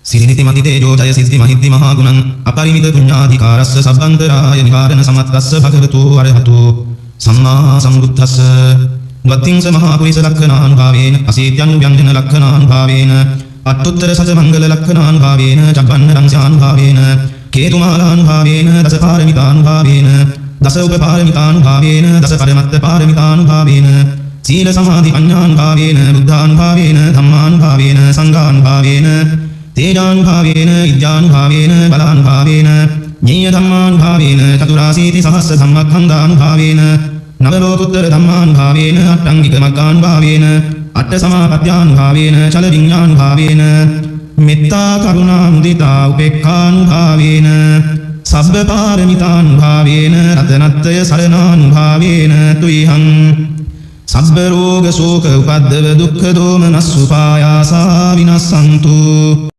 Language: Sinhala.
සිරිනිති මති තේජෝ ජය සිද්ධි මහිද්දි මහා ගුණං අපරිමිත පුඤ්ඤාධිකාරස්ස සබ්බන්තරාය නිවාරණ සමත්තස්ස භගවතු අරහතු සම්මා සම්බුද්දස්ස වත්තිංස මහා පුරිස ලක්ඛණානුභාවේන අසීත්‍යනුව්‍යංජන ලක්ඛණානුභාවේන අට්ඨුත්තර සස මංගල ලක්ඛණානුභාවේන චබ්බන්න රංසානුභාවේන කේතුමාලානුභාවේන දස පාරමිතානුභාවේන දස උපපාරමිතානුභාවේන දස පරමත්ත පාරමිතානුභාවේන සීල සමාධි අඤ්ඤානුභාවේන බුද්ධානුභාවේන ධම්මානුභාවේන සංඝානුභාවේන තේජානුභාවේන විද්‍යානුභාවේන බලානුභාවේන ඤේය ධම්මානුභාවේන චතුරාසීති සහස්ස ධම්මඛණ්ඩානුභාවේන නවලෝකුත්තර ධම්මානුභාවේන අට්ඨංගික මග්ගානුභාවේන අට්ඨ සමාපත්‍යානුභාවේන චල විඤ්ඤානුභාවේන මෙත්තා කරුණා මුදිතා උපේක්ඛානුභාවේන සබ්බ පාරමිතානුභාවේන රතනත්‍රය සරණානුභාවේන තුයිහං සබ්බ රෝග ශෝක උපද්දව දුක්ඛ දෝමනස්සුපායාසා විනස්සන්තු